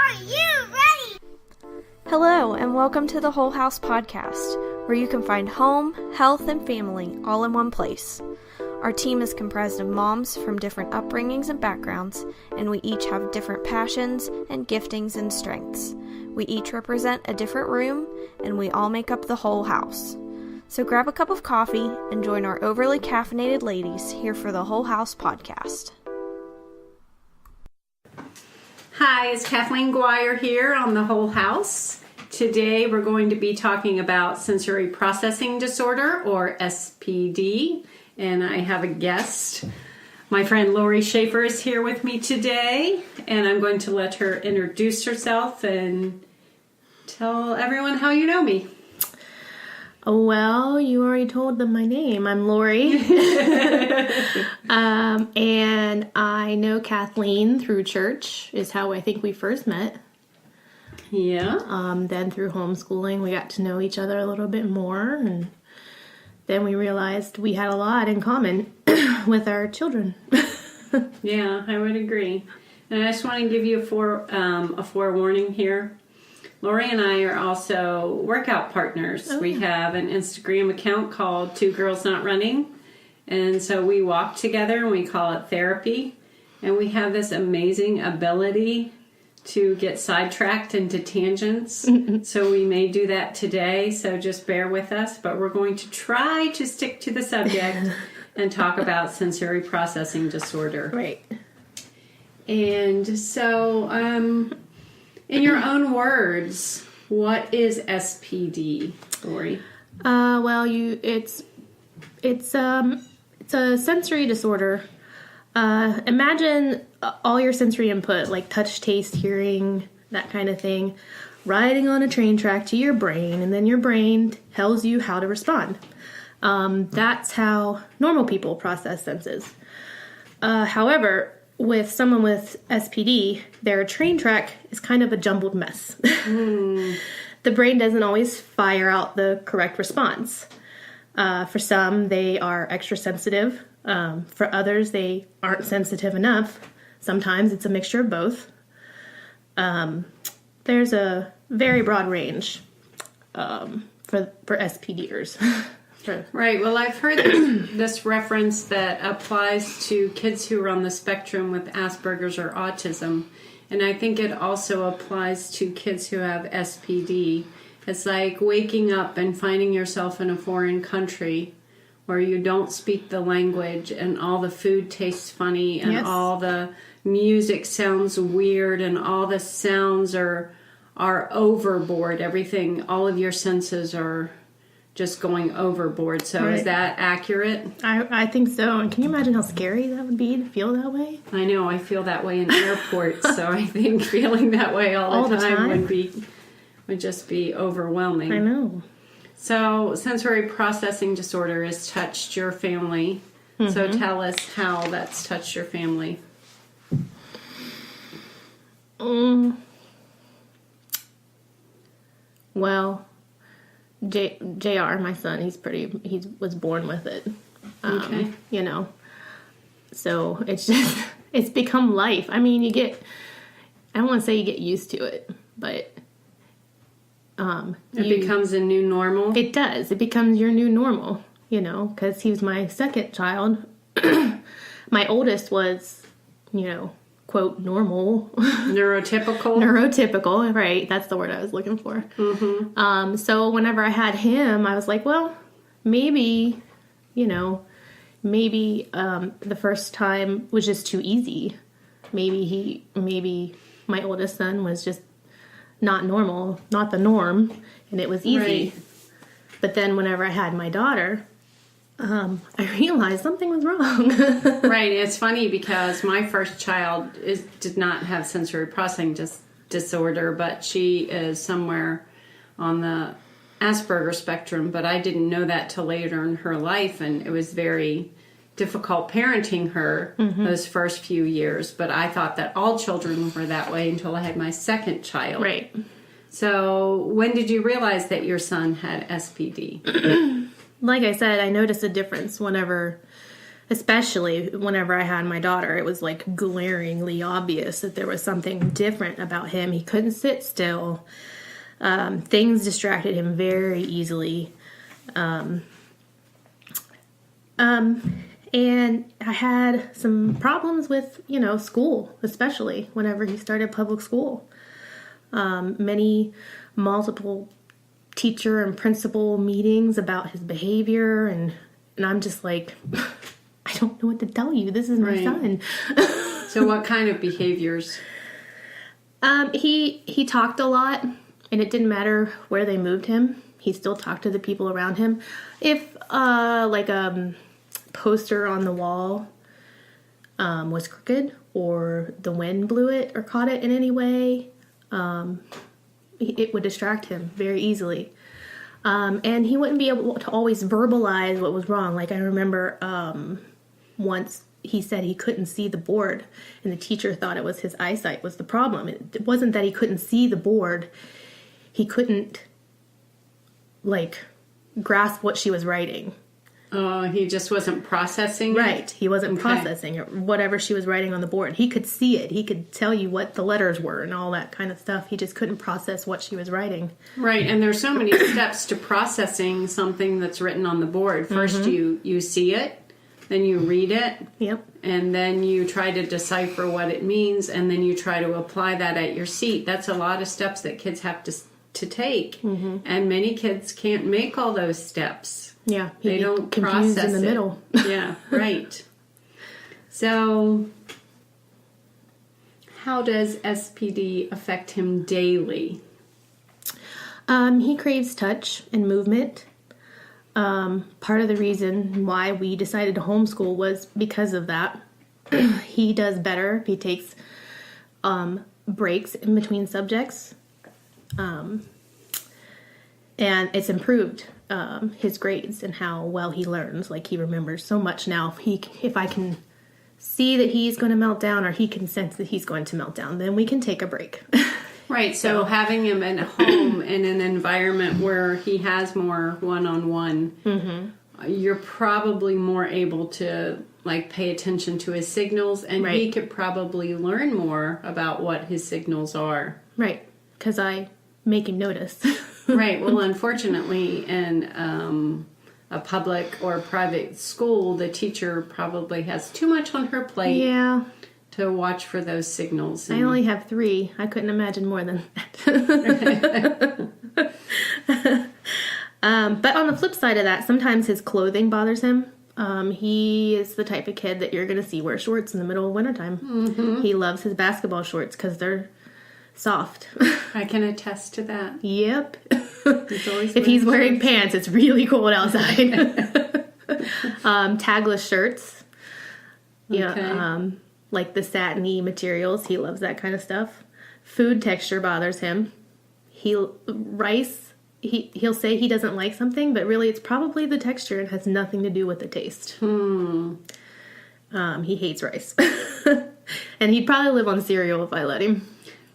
Are you ready? Hello, and welcome to the Whole House Podcast, where you can find home, health, and family all in one place. Our team is comprised of moms from different upbringings and backgrounds, and we each have different passions and giftings and strengths. We each represent a different room, and we all make up the whole house. So grab a cup of coffee and join our overly caffeinated ladies here for the Whole House Podcast. Hi, it's Kathleen Guire here on the Whole House. Today we're going to be talking about sensory processing disorder, or SPD, and I have a guest. My friend Lori Schaefer is here with me today, and I'm going to let her introduce herself and tell everyone how you know me. Well, you already told them my name. I'm Lori. And I know Kathleen through church is how I think we first met. Yeah. Then through homeschooling, we got to know each other a little bit more. And then we realized we had a lot in common with our children. Yeah, I would agree. And I just want to give you a forewarning here. Lori and I are also workout partners. We have an Instagram account called Two Girls Not Running. And so we walk together and we call it therapy. And we have this amazing ability to get sidetracked into tangents. So we may do that today. So just bear with us. But we're going to try to stick to the subject and talk about sensory processing disorder. Right. And so, in your own words, what is SPD, Lori? Well, it's a sensory disorder. Imagine all your sensory input, like touch, taste, hearing, that kind of thing, riding on a train track to your brain, and then your brain tells you how to respond. That's how normal people process senses. However, with someone with SPD, their train track is kind of a jumbled mess. The brain doesn't always fire out the correct response. For some, they are extra sensitive. For others, they aren't sensitive enough. Sometimes it's a mixture of both. There's a very broad range for SPDers. Right. Well, I've heard this reference that applies to kids who are on the spectrum with Asperger's or autism. And I think it also applies to kids who have SPD. It's like waking up and finding yourself in a foreign country where you don't speak the language and all the food tastes funny and all the music sounds weird and all the sounds are overboard. Everything, all of your senses are just going overboard. So Is that accurate? I think so. And can you imagine how scary that would be to feel that way? I know. I feel that way in airports. So I think feeling that way all the time would just be overwhelming. I know. So sensory processing disorder has touched your family. Mm-hmm. So tell us how that's touched your family. Well, JR, my son, he was born with it. Okay. You know. So it's become life. I mean, I don't want to say you get used to it, but it becomes a new normal. It does. It becomes your new normal, you know, because he was my second child. My oldest was, quote, normal. Neurotypical, right. That's the word I was looking for. Mm-hmm. So whenever I had him, I was like, well, maybe the first time was just too easy. Maybe my oldest son was just not normal, not the norm, and it was easy. Right. But then whenever I had my daughter, I realized something was wrong. Right. It's funny because my first child did not have sensory processing disorder, but she is somewhere on the Asperger spectrum, but I didn't know that till later in her life, and it was very difficult parenting her those first few years, but I thought that all children were that way until I had my second child. Right. So when did you realize that your son had SPD? Like I said, I noticed a difference whenever especially whenever I had my daughter, it was like glaringly obvious that there was something different about him. He couldn't sit still. Things distracted him very easily. And I had some problems with, school, especially whenever he started public school. Multiple teacher and principal meetings about his behavior, and I'm just like, I don't know what to tell you. This is my son. So what kind of behaviors? He talked a lot, and it didn't matter where they moved him. He still talked to the people around him. If poster on the wall was crooked, or the wind blew it or caught it in any way, it would distract him very easily. And he wouldn't be able to always verbalize what was wrong. Like I remember once he said he couldn't see the board, and the teacher thought it was his eyesight was the problem. It wasn't that he couldn't see the board. He couldn't grasp what she was writing. Oh, he just wasn't processing it? Right. He wasn't processing it, whatever she was writing on the board. He could see it. He could tell you what the letters were and all that kind of stuff. He just couldn't process what she was writing. Right. And there's so many steps to processing something that's written on the board. First, you see it, then you read it. Yep. And then you try to decipher what it means, and then you try to apply that at your seat. That's a lot of steps that kids have to take. Mm-hmm. And many kids can't make all those steps. Yeah, they don't confused process in the middle. Yeah, right. So, how does SPD affect him daily? He craves touch and movement. Part of the reason why we decided to homeschool was because of that. He does better. He takes breaks in between subjects. And it's improved his grades and how well he learns. Like, he remembers so much now. If I can see that he's going to melt down, or he can sense that he's going to melt down, then we can take a break. Right. So having him at home in an environment where he has more one-on-one, you're probably more able to pay attention to his signals, and he could probably learn more about what his signals are. Right. Because I make him notice. Right. Well, unfortunately, in a public or private school, the teacher probably has too much on her plate to watch for those signals. I only have 3. I couldn't imagine more than that. But on the flip side of that, sometimes his clothing bothers him. He is the type of kid that you're going to see wear shorts in the middle of wintertime. Mm-hmm. He loves his basketball shorts because they're soft. I can attest to that. Yep. If he's wearing pants, it's really cold outside. Tagless shirts. Yeah. Like the satiny materials. He loves that kind of stuff. Food texture bothers him. He'll say he doesn't like something, but really it's probably the texture and has nothing to do with the taste. He hates rice. And he'd probably live on cereal if I let him.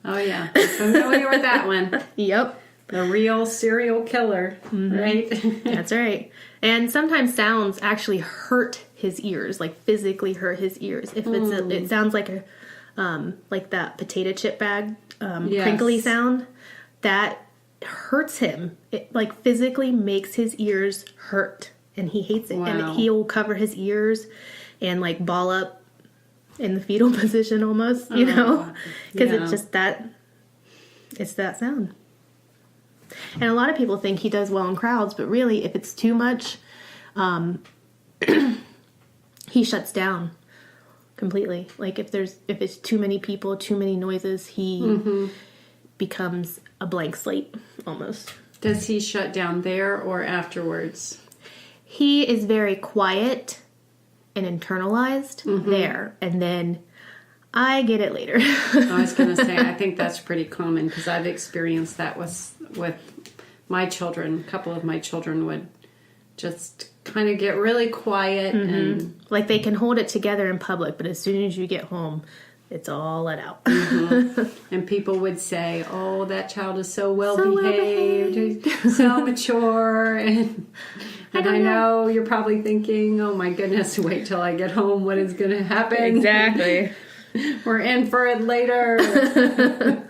Oh, yeah. I'm familiar with that one. Yep. The real serial killer, right? That's right. And sometimes sounds actually hurt his ears, physically hurt his ears. If it sounds like that potato chip bag, crinkly sound, that hurts him. It physically makes his ears hurt, and he hates it. Wow. And he'll cover his ears and ball up in the fetal position almost, because it's just it's that sound. And a lot of people think he does well in crowds, but really, if it's too much, he shuts down completely. If it's too many people, too many noises, he becomes a blank slate almost. Does he shut down there or afterwards? He is very quiet and internalized there, and then I get it later. I was going to say, I think that's pretty common, because I've experienced that with my children. A couple of my children would just kind of get really quiet. And they can hold it together in public, but as soon as you get home, it's all let out. And people would say, oh, that child is so well behaved, so mature. And And I know you're probably thinking, oh my goodness, wait till I get home. What is going to happen? Exactly. We're in for it later.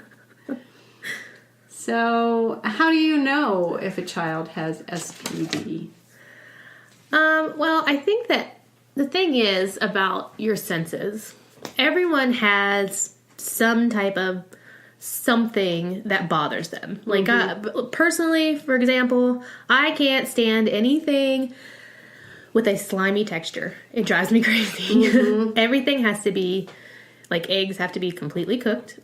So, how do you know if a child has SPD? Well, I think that the thing is about your senses. Everyone has some type of something that bothers them. Like, personally, for example, I can't stand anything with a slimy texture. It drives me crazy. Everything has to be, like, eggs have to be completely cooked.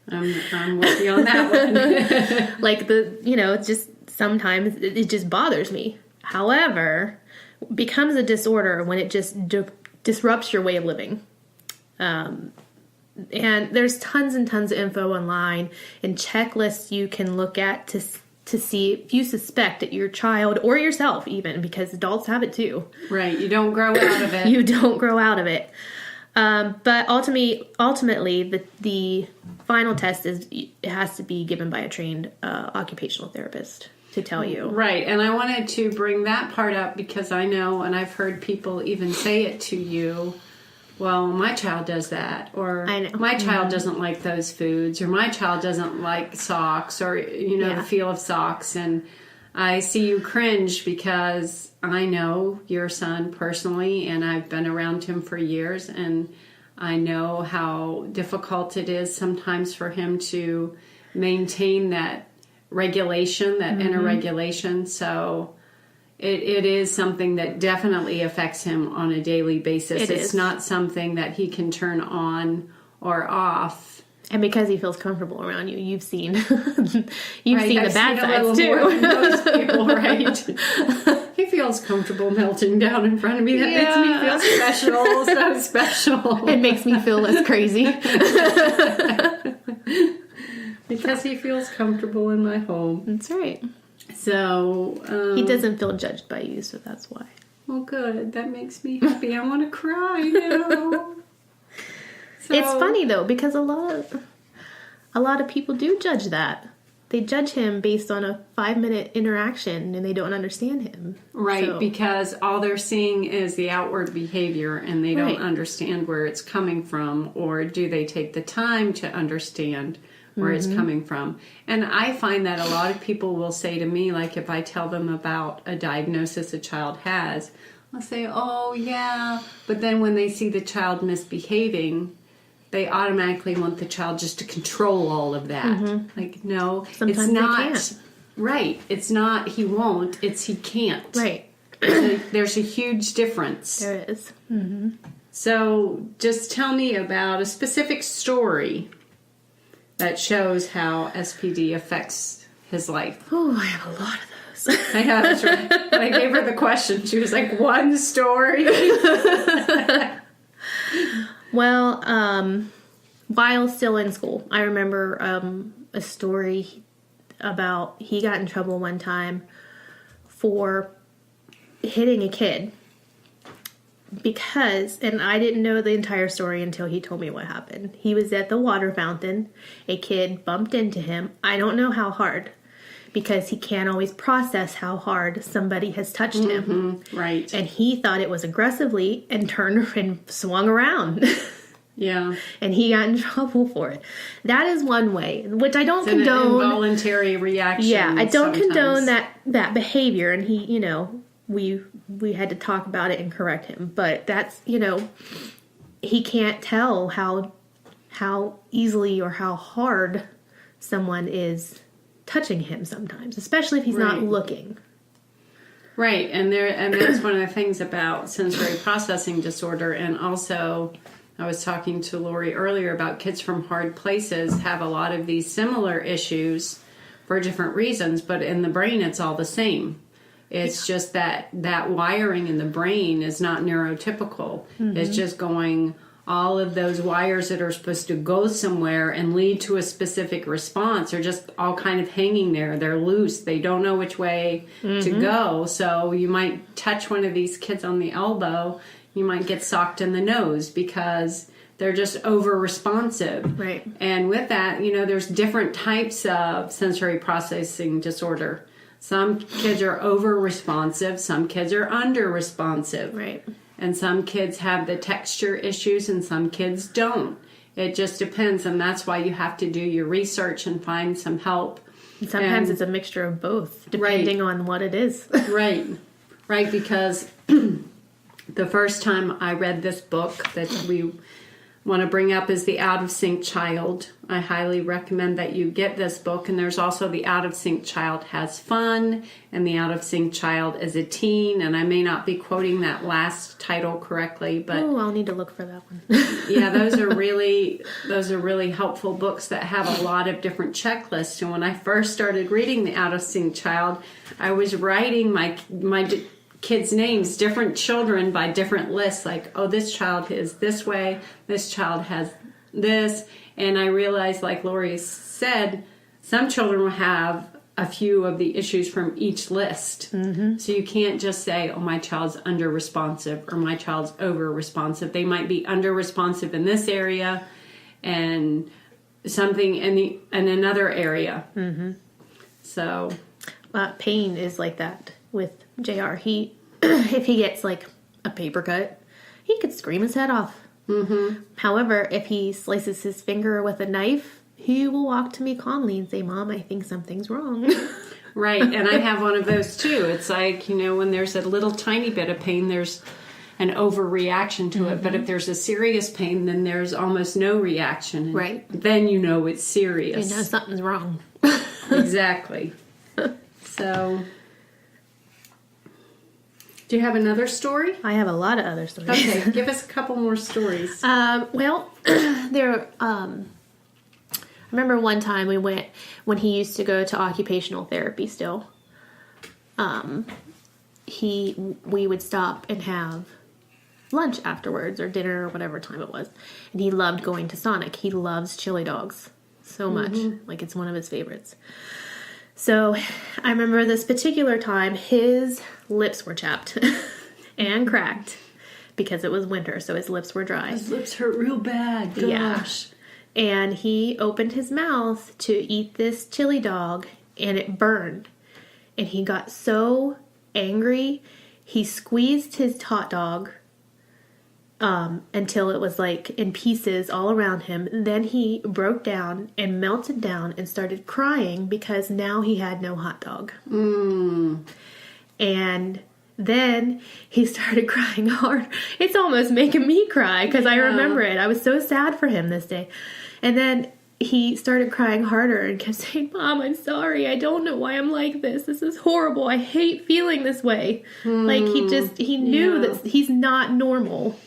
I'm with you on that one. Like, it's just, sometimes it just bothers me. However, it becomes a disorder when it just disrupts your way of living. And there's tons and tons of info online and checklists you can look at to see if you suspect that your child or yourself even, because adults have it too. Right. You don't grow out of it. You don't grow out of it. But ultimately, the final test it has to be given by a trained occupational therapist to tell you. Right. And I wanted to bring that part up because I know, and I've heard people even say it to you, well, my child does that, or I know. My child doesn't like those foods, or my child doesn't like socks, or, the feel of socks. And I see you cringe because I know your son personally, and I've been around him for years, and I know how difficult it is sometimes for him to maintain that regulation, that inner regulation. So it is something that definitely affects him on a daily basis. It's not something that he can turn on or off. And because he feels comfortable around you, you've seen the bad sides too. More than most people, right? He feels comfortable melting down in front of me. That makes me feel special, so special. It makes me feel less crazy. Because he feels comfortable in my home. That's right. So he doesn't feel judged by you, so that's why. Well, good. That makes me happy. I want to cry now. So, it's funny though, because a lot of people do judge that. They judge him based on a 5-minute interaction, and they don't understand him. Right, so. Because all they're seeing is the outward behavior, and they don't understand where it's coming from, or do they take the time to understand where it's coming from. And I find that a lot of people will say to me, like if I tell them about a diagnosis a child has, I'll say, oh yeah, but then when they see the child misbehaving, they automatically want the child just to control all of that. Like, no, sometimes it's not. They can't. Right. It's not he won't, it's he can't. Right. There's a huge difference. There is. So just tell me about a specific story that shows how SPD affects his life. Oh, I have a lot of those. I know, that's right. When I gave her the question, she was like, one story? Well, while still in school, I remember a story about he got in trouble one time for hitting a kid. Because, and I didn't know the entire story until he told me what happened. He was at the water fountain. A kid bumped into him. I don't know how hard, because he can't always process how hard somebody has touched him. Right. And he thought it was aggressively and turned and swung around. Yeah. And he got in trouble for it. That is one way, which I don't It's condone. An involuntary reaction. Yeah, I don't sometimes. condone that behavior. And he, we had to talk about it and correct him. But that's, he can't tell how easily or how hard someone is touching him sometimes, especially if he's not looking. Right, and that's one of the things about sensory processing disorder. And also, I was talking to Lori earlier about kids from hard places have a lot of these similar issues for different reasons, but in the brain it's all the same. It's just that wiring in the brain is not neurotypical. It's just going, all of those wires that are supposed to go somewhere and lead to a specific response are just all kind of hanging there. They're loose. They don't know which way to go. So you might touch one of these kids on the elbow. You might get socked in the nose because they're just over responsive. Right. And with that, there's different types of sensory processing disorder. Some kids are over-responsive. Some kids are under-responsive. Right. And some kids have the texture issues and some kids don't. It just depends. And that's why you have to do your research and find some help. And sometimes it's a mixture of both, depending on what it is. Right. Right, because the first time I read this book that we want to bring up is The Out of Sync Child. I highly recommend that you get this book. And there's also The Out of Sync Child Has Fun and The Out of Sync Child is a Teen. And I may not be quoting that last title correctly, but I'll need to look for that one. yeah, those are really helpful books that have a lot of different checklists. And when I first started reading The Out of Sync Child, I was writing my kids' names, different children by different lists, like, oh, this child is this way, this child has this. And I realized, like Lori said, some children will have a few of the issues from each list. Mm-hmm. So you can't just say, oh, my child's under-responsive or my child's over-responsive. They might be under-responsive in this area and something in another area. Mm-hmm. So pain is like that with JR. He, if he gets like a paper cut, he could scream his head off. Mm-hmm. However, if he slices his finger with a knife, he will walk to me calmly and say, Mom, I think something's wrong. Right, and I have one of those too. It's like, when there's a little tiny bit of pain, there's an overreaction to it. But if there's a serious pain, then there's almost no reaction. And right. Then you know it's serious. You know something's wrong. Exactly. So, do you have another story? I have a lot of other stories. Okay, give us a couple more stories. I remember one time we went, when he used to go to occupational therapy still, we would stop and have lunch afterwards or dinner or whatever time it was. And he loved going to Sonic. He loves chili dogs so much. Like, it's one of his favorites. So I remember this particular time, his lips were chapped and cracked because it was winter, so his lips were dry. His lips hurt real bad. Gosh. Yeah. And he opened his mouth to eat this chili dog, and it burned. And he got so angry, he squeezed his hot dog until it was like in pieces all around him. Then he broke down and melted down and started crying because now he had no hot dog. And then he started crying hard. It's almost making me cry because I remember it. I was so sad for him this day. And then he started crying harder and kept saying, Mom, I'm sorry. I don't know why I'm like this. This is horrible. I hate feeling this way. Like, he knew that he's not normal.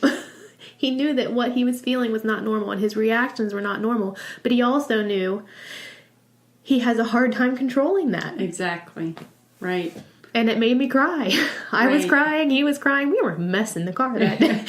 He knew that what he was feeling was not normal and his reactions were not normal. But he also knew he has a hard time controlling that. Exactly. Right. And it made me cry. I was crying. He was crying. We were a mess in the car that day.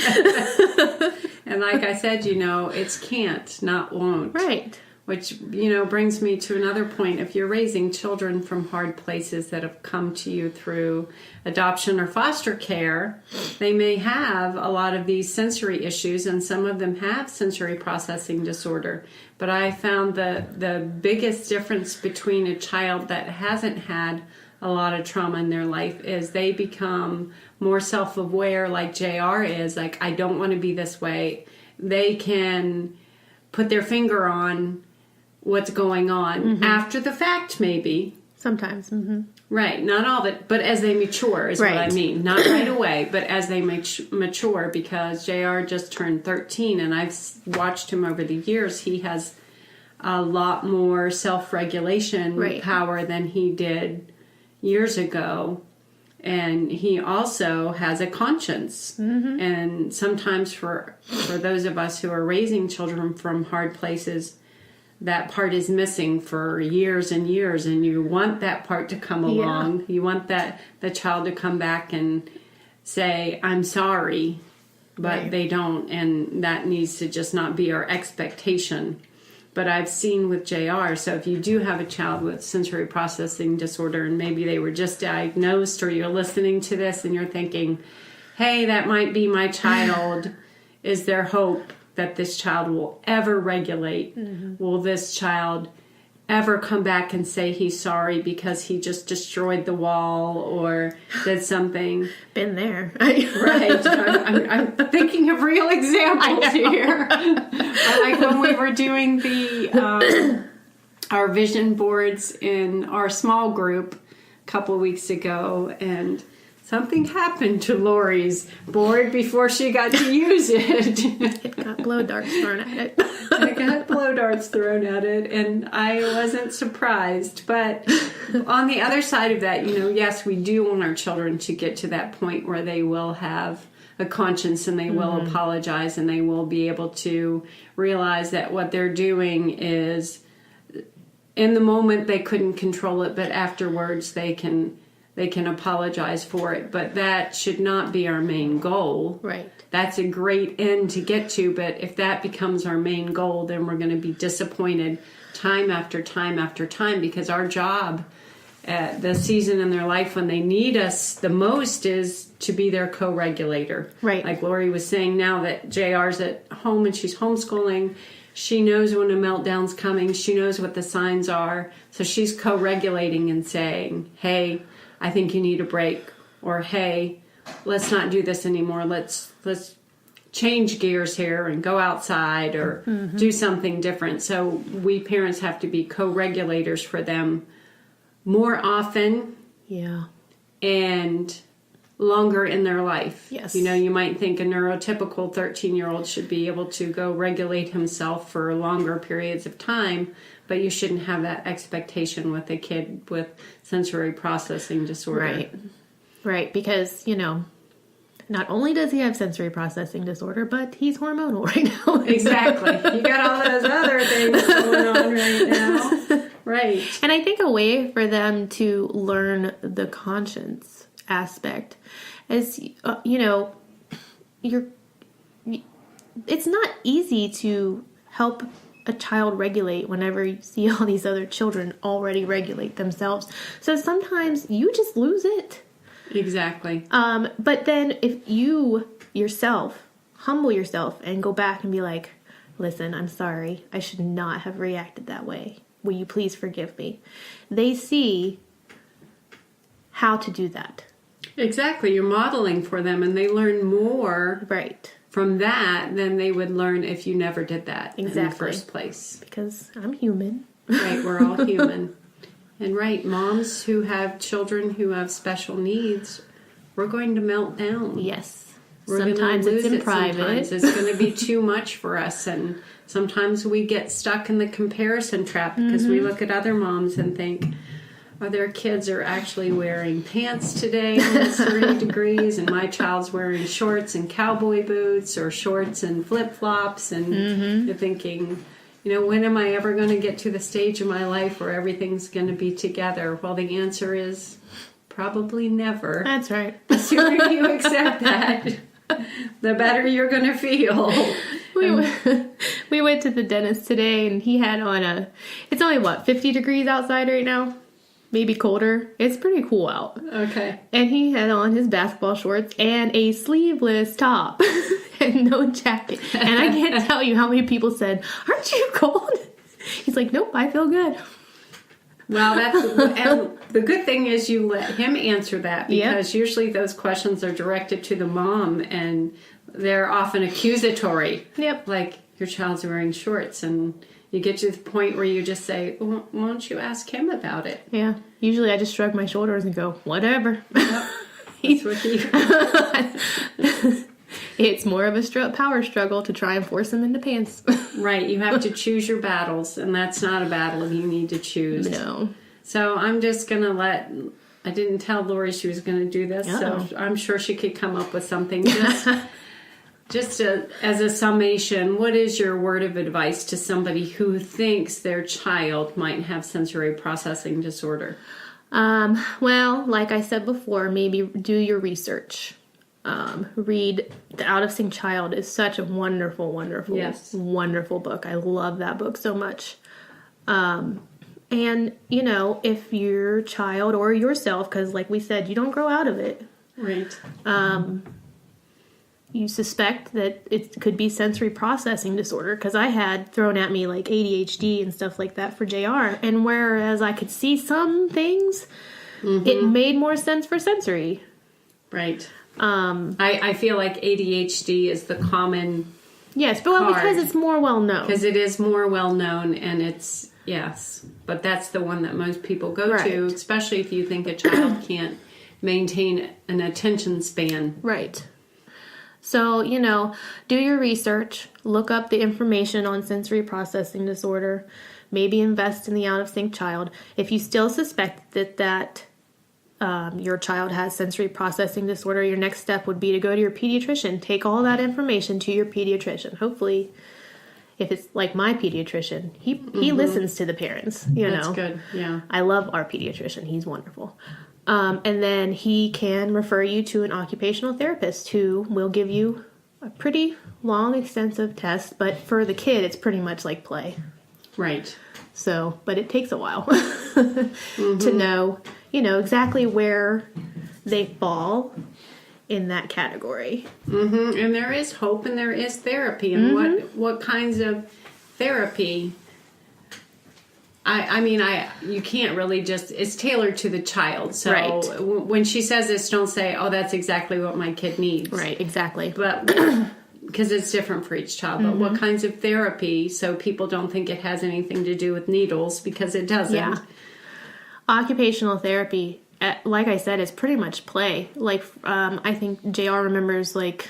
And like I said, it's can't, not won't. Right. Which, brings me to another point. If you're raising children from hard places that have come to you through adoption or foster care, they may have a lot of these sensory issues, and some of them have sensory processing disorder. But I found the biggest difference between a child that hasn't had a lot of trauma in their life is they become more self-aware, like JR is. Like, I don't want to be this way. They can put their finger on what's going on after the fact, maybe. Sometimes. Mm-hmm. Right. Not all of it, but as they mature is what I mean. Not right away, but as they mature, because JR just turned 13, and I've watched him over the years. He has a lot more self-regulation power than he did years ago. And he also has a conscience. Mm-hmm. And sometimes for those of us who are raising children from hard places, that part is missing for years and years, and you want that part to come along. You want the child to come back and say, I'm sorry, but they don't, and that needs to just not be our expectation. But I've seen with JR, so if you do have a child with sensory processing disorder, and maybe they were just diagnosed, or you're listening to this and you're thinking, hey, that might be my child, is there hope that this child will ever regulate? Mm-hmm. Will this child ever come back and say he's sorry because he just destroyed the wall or did something. Been there. Right. I'm thinking of real examples here. Like when we were doing our vision boards in our small group a couple weeks ago, and something happened to Lori's board before she got to use it. It got blow darts thrown at it. I got blow darts thrown at it, and I wasn't surprised. But on the other side of that, yes, we do want our children to get to that point where they will have a conscience and they will apologize and they will be able to realize that what they're doing is, in the moment they couldn't control it, but afterwards they can apologize for it. But that should not be our main goal. Right. That's a great end to get to, but if that becomes our main goal, then we're going to be disappointed time after time after time, because our job at the season in their life when they need us the most is to be their co-regulator. Right. Like Lori was saying, now that JR's at home and she's homeschooling, she knows when a meltdown's coming. She knows what the signs are. So she's co-regulating and saying, hey, I think you need a break, or hey, let's not do this anymore. Let's change gears here and go outside or do something different. So we parents have to be co-regulators for them more often. Yeah. And longer in their life. Yes. You might think a neurotypical 13-year-old should be able to go regulate himself for longer periods of time, but you shouldn't have that expectation with a kid with sensory processing disorder. Right, because, not only does he have sensory processing disorder, but he's hormonal right now. Exactly. You got all those other things going on right now. Right. And I think a way for them to learn the conscience aspect is, it's not easy to help a child regulate whenever you see all these other children already regulate themselves. So sometimes you just lose it. Exactly. But then if you yourself humble yourself and go back and be like, listen, I'm sorry. I should not have reacted that way. Will you please forgive me? They see how to do that. Exactly. You're modeling for them, and they learn more from that than they would learn if you never did that in the first place. Because I'm human. Right. We're all human. And moms who have children who have special needs, we're going to melt down. Yes. We're sometimes it's in private. Sometimes it's going to be too much for us. And sometimes we get stuck in the comparison trap because we look at other moms and think, oh, their kids are actually wearing pants today when it's 30 degrees, and my child's wearing shorts and cowboy boots or shorts and flip-flops. And you're thinking, when am I ever going to get to the stage in my life where everything's going to be together? Well, the answer is probably never. That's right. The sooner you accept that, the better you're going to feel. We went to the dentist today, and he had on it's only 50 degrees outside right now? Maybe colder. It's pretty cool out. Okay. And he had on his basketball shorts and a sleeveless top and no jacket. And I can't tell you how many people said, aren't you cold? He's like, nope, I feel good. Well, and the good thing is you let him answer that, because usually those questions are directed to the mom and they're often accusatory. Yep. Like, your child's wearing shorts, and you get to the point where you just say, well, why don't you ask him about it? Yeah. Usually I just shrug my shoulders and go, whatever. Yep. That's what It's more of a power struggle to try and force him into pants. Right. You have to choose your battles, and that's not a battle you need to choose. No. So I'm just going to I didn't tell Lori she was going to do this, so I'm sure she could come up with something. Just as a summation, what is your word of advice to somebody who thinks their child might have sensory processing disorder? Well, like I said before, maybe do your research. Read The Out of Sync Child is such a wonderful, wonderful, wonderful book. I love that book so much. And, if your child or yourself, because like we said, you don't grow out of it. Right. you suspect that it could be sensory processing disorder, because I had thrown at me like ADHD and stuff like that for JR, and whereas I could see some things, it made more sense for sensory. Right. I feel like ADHD is the common Yes, but because it's more well known. Because it is more well known, and it's, yes. But that's the one that most people go to, especially if you think a child can't maintain an attention span. Right. So, do your research, look up the information on sensory processing disorder, maybe invest in the out-of-sync child. If you still suspect that your child has sensory processing disorder, your next step would be to go to your pediatrician. Take all that information to your pediatrician. Hopefully, if it's like my pediatrician, he listens to the parents. That's good, yeah. I love our pediatrician. He's wonderful. And then he can refer you to an occupational therapist who will give you a pretty long, extensive test. But for the kid, it's pretty much like play. Right. So, but it takes a while to know, exactly where they fall in that category. And there is hope and there is therapy. And what kinds of therapy? I mean, you can't really just, it's tailored to the child. So when she says this, don't say, oh, that's exactly what my kid needs. Right, exactly. But because it's different for each child. But what kinds of therapy, so people don't think it has anything to do with needles, because it doesn't. Yeah. Occupational therapy, like I said, is pretty much play. Like, I think JR remembers, like,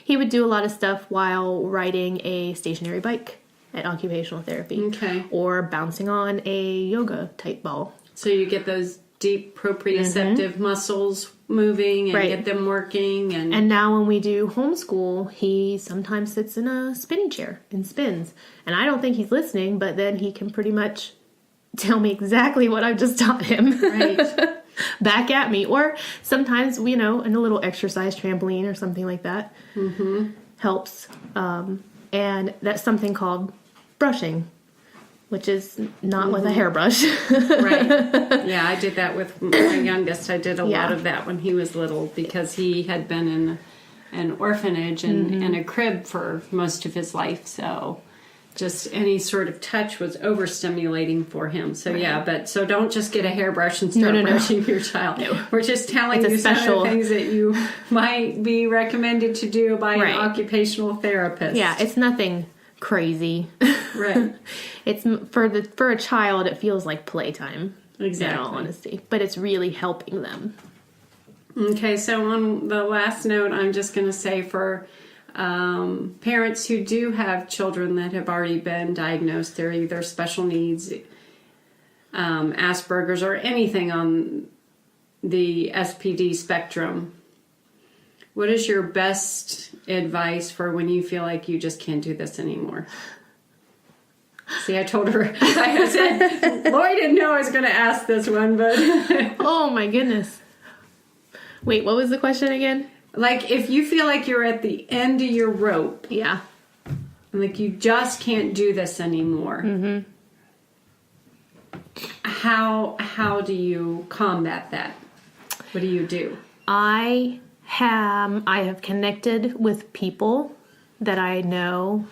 he would do a lot of stuff while riding a stationary bike at occupational therapy. Okay. Or bouncing on a yoga type ball. So you get those deep proprioceptive muscles moving and get them working. And now when we do homeschool, he sometimes sits in a spinning chair and spins. And I don't think he's listening, but then he can pretty much tell me exactly what I've just taught him. Right. Back at me. Or sometimes, in a little exercise trampoline or something like that helps. And that's something called brushing, which is not with a hairbrush. Right. Yeah, I did that with my youngest. I did a lot of that when he was little, because he had been in an orphanage and a crib for most of his life. So just any sort of touch was overstimulating for him. So so don't just get a hairbrush and start brushing your child. No. We're just telling you some of the things that you might be recommended to do by an occupational therapist. Yeah, it's nothing crazy. Right. It's for a child, it feels like playtime. Exactly. In all honesty, but it's really helping them. Okay, so on the last note, I'm just going to say for parents who do have children that have already been diagnosed, they're either special needs, Asperger's, or anything on the SPD spectrum. What is your best advice for when you feel like you just can't do this anymore? See, I told her, I said, Lori didn't know I was going to ask this one, but... Oh my goodness. Wait, what was the question again? Like, if you feel like you're at the end of your rope. Yeah. Like, you just can't do this anymore. How do you combat that? What do you do? I have connected with people that I know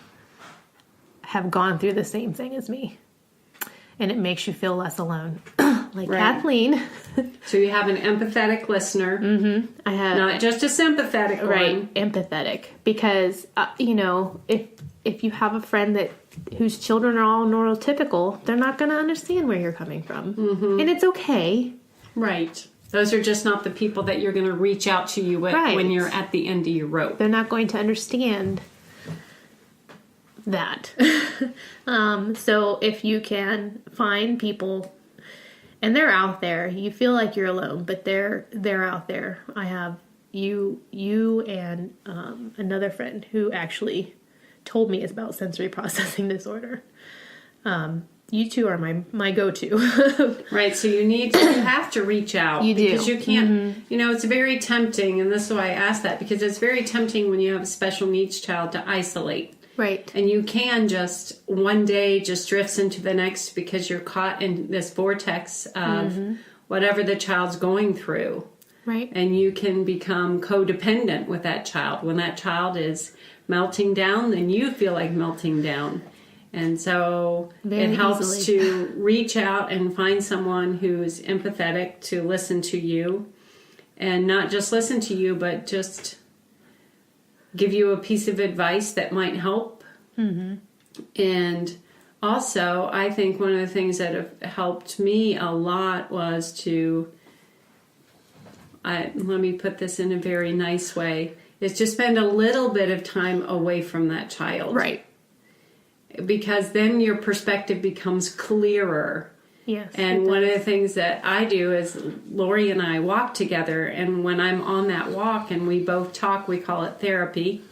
have gone through the same thing as me. And it makes you feel less alone. Like Kathleen. So you have an empathetic listener. I have not just a sympathetic one. Empathetic. Because, if you have a friend whose children are all neurotypical, they're not going to understand where you're coming from. And it's okay. Right. Those are just not the people that you're going to reach out to you with when you're at the end of your rope. They're not going to understand that. So if you can find people, and they're out there, you feel like you're alone, but they're out there. I have you and another friend who actually told me about sensory processing disorder. You two are my go-to. Right, so you have to reach out. You do. Because you can't, it's very tempting, and this is why I asked that, because it's very tempting when you have a special needs child to isolate. Right. And you can just, one day just drifts into the next because you're caught in this vortex of whatever the child's going through. Right. And you can become codependent with that child. When that child is melting down, then you feel like melting down. And so Very it helps easily. to reach out and find someone who's empathetic to listen to you. And not just listen to you, but just give you a piece of advice that might help. Mm-hmm. And also, I think one of the things that have helped me a lot was to, let me put this in a very nice way, is to spend a little bit of time away from that child. Right. Because then your perspective becomes clearer. Yes. And one of the things that I do is Lori and I walk together, and when I'm on that walk and we both talk, we call it therapy.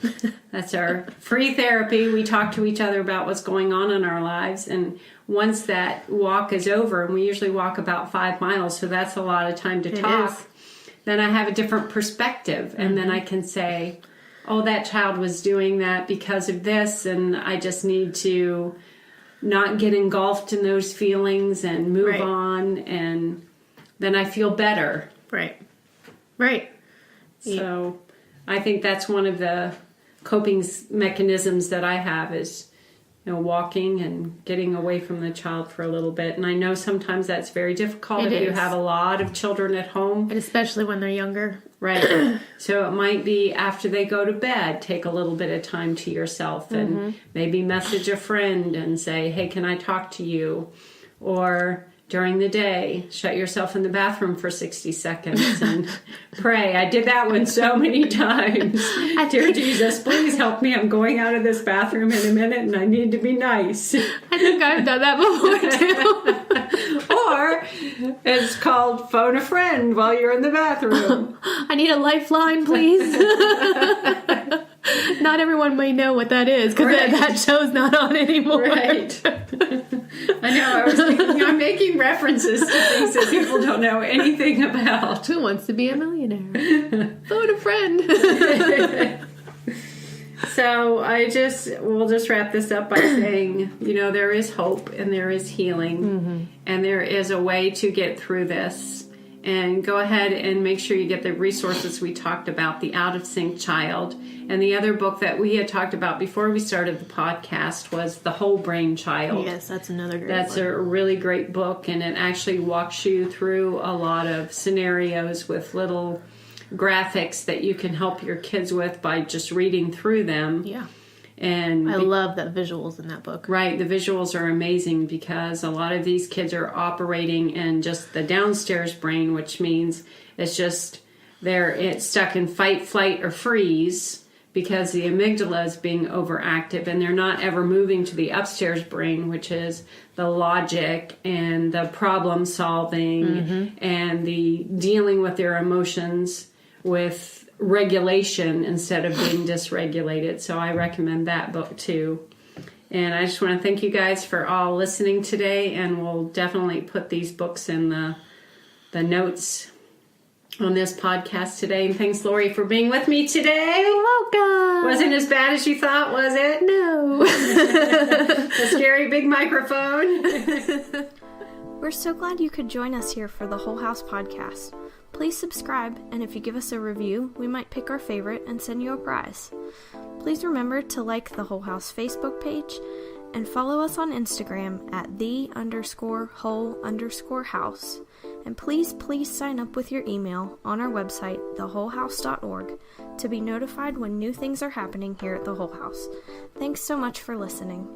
That's our free therapy. We talk to each other about what's going on in our lives, and once that walk is over, and we usually walk about 5 miles, so that's a lot of time to talk, then I have a different perspective, and then I can say, oh, that child was doing that because of this, and I just need to not get engulfed in those feelings and move on, and then I feel better. Right. So I think that's one of the coping mechanisms that I have is, walking and getting away from the child for a little bit. And I know sometimes that's very difficult if you have a lot of children at home. And especially when they're younger. Right. So it might be after they go to bed, take a little bit of time to yourself and maybe message a friend and say, hey, can I talk to you? Or during the day, shut yourself in the bathroom for 60 seconds and pray. I did that one so many times. Dear Jesus, please help me. I'm going out of this bathroom in a minute and I need to be nice. I think I've done that before too. Or it's called phone a friend while you're in the bathroom. I need a lifeline, please. Not everyone may know what that is because that show's not on anymore. Right. I know. I was thinking, I'm making references to things that people don't know anything about. Who wants to be a millionaire? Phone a friend. So we'll just wrap this up by saying, there is hope and there is healing and there is a way to get through this. And go ahead and make sure you get the resources we talked about, The Out of Sync Child. And the other book that we had talked about before we started the podcast was The Whole Brain Child. Yes, that's another great That's one. a really great book, and it actually walks you through a lot of scenarios with little graphics that you can help your kids with by just reading through them. Yeah. And I love the visuals in that book. Right, the visuals are amazing because a lot of these kids are operating in just the downstairs brain, which means it's stuck in fight, flight, or freeze because the amygdala is being overactive and they're not ever moving to the upstairs brain, which is the logic and the problem solving and the dealing with their emotions with regulation instead of being dysregulated. So I recommend that book too. And I just want to thank you guys for all listening today, and we'll definitely put these books in the notes on this podcast today. And thanks, Lori, for being with me today. You're welcome. Wasn't as bad as you thought, was it? No. A scary big microphone. We're so glad you could join us here for the Whole House podcast. Please subscribe, and if you give us a review, we might pick our favorite and send you a prize. Please remember to like the Whole House Facebook page and follow us on Instagram at _whole_house. And please sign up with your email on our website, thewholehouse.org, to be notified when new things are happening here at the Whole House. Thanks so much for listening.